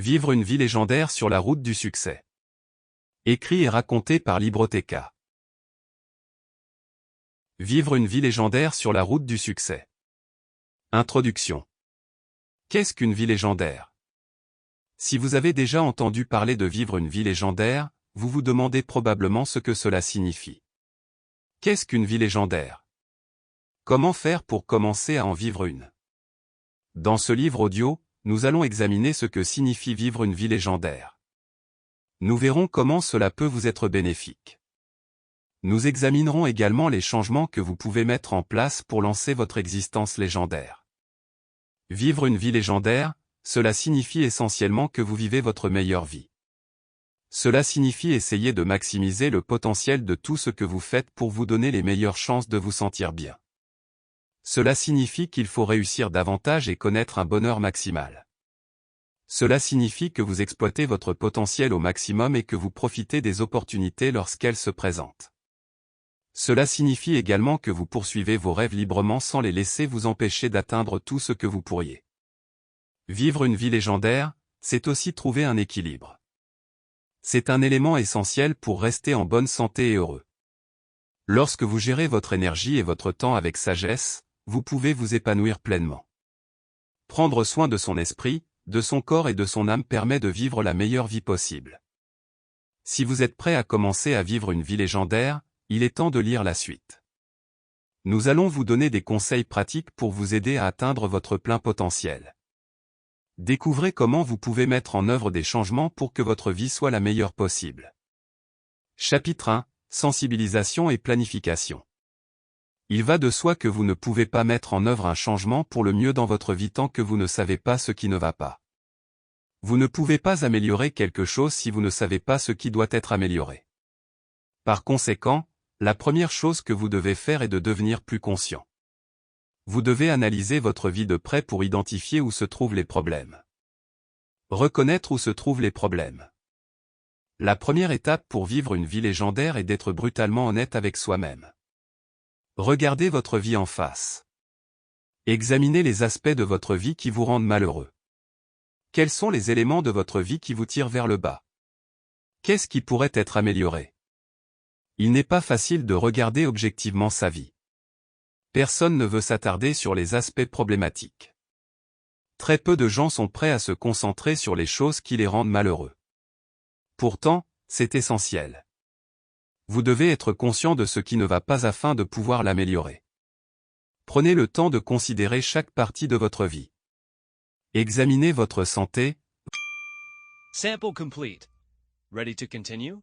Vivre une vie légendaire sur la route du succès. Écrit et raconté par Libroteca. Vivre une vie légendaire sur la route du succès. Introduction. Qu'est-ce qu'une vie légendaire? Si vous avez déjà entendu parler de vivre une vie légendaire, vous vous demandez probablement ce que cela signifie. Qu'est-ce qu'une vie légendaire? Comment faire pour commencer à en vivre une? Dans ce livre audio, nous allons examiner ce que signifie vivre une vie légendaire. Nous verrons comment cela peut vous être bénéfique. Nous examinerons également les changements que vous pouvez mettre en place pour lancer votre existence légendaire. Vivre une vie légendaire, cela signifie essentiellement que vous vivez votre meilleure vie. Cela signifie essayer de maximiser le potentiel de tout ce que vous faites pour vous donner les meilleures chances de vous sentir bien. Cela signifie qu'il faut réussir davantage et connaître un bonheur maximal. Cela signifie que vous exploitez votre potentiel au maximum et que vous profitez des opportunités lorsqu'elles se présentent. Cela signifie également que vous poursuivez vos rêves librement sans les laisser vous empêcher d'atteindre tout ce que vous pourriez. Vivre une vie légendaire, c'est aussi trouver un équilibre. C'est un élément essentiel pour rester en bonne santé et heureux. Lorsque vous gérez votre énergie et votre temps avec sagesse, vous pouvez vous épanouir pleinement. Prendre soin de son esprit, de son corps et de son âme permet de vivre la meilleure vie possible. Si vous êtes prêt à commencer à vivre une vie légendaire, il est temps de lire la suite. Nous allons vous donner des conseils pratiques pour vous aider à atteindre votre plein potentiel. Découvrez comment vous pouvez mettre en œuvre des changements pour que votre vie soit la meilleure possible. Chapitre 1. Sensibilisation et planification. Il va de soi que vous ne pouvez pas mettre en œuvre un changement pour le mieux dans votre vie tant que vous ne savez pas ce qui ne va pas. Vous ne pouvez pas améliorer quelque chose si vous ne savez pas ce qui doit être amélioré. Par conséquent, la première chose que vous devez faire est de devenir plus conscient. Vous devez analyser votre vie de près pour identifier où se trouvent les problèmes. Reconnaître où se trouvent les problèmes. La première étape pour vivre une vie légendaire est d'être brutalement honnête avec soi-même. Regardez votre vie en face. Examinez les aspects de votre vie qui vous rendent malheureux. Quels sont les éléments de votre vie qui vous tirent vers le bas? Qu'est-ce qui pourrait être amélioré? Il n'est pas facile de regarder objectivement sa vie. Personne ne veut s'attarder sur les aspects problématiques. Très peu de gens sont prêts à se concentrer sur les choses qui les rendent malheureux. Pourtant, c'est essentiel. Vous devez être conscient de ce qui ne va pas afin de pouvoir l'améliorer. Prenez le temps de considérer chaque partie de votre vie. Examinez votre santé. Sample complete. Ready to continue?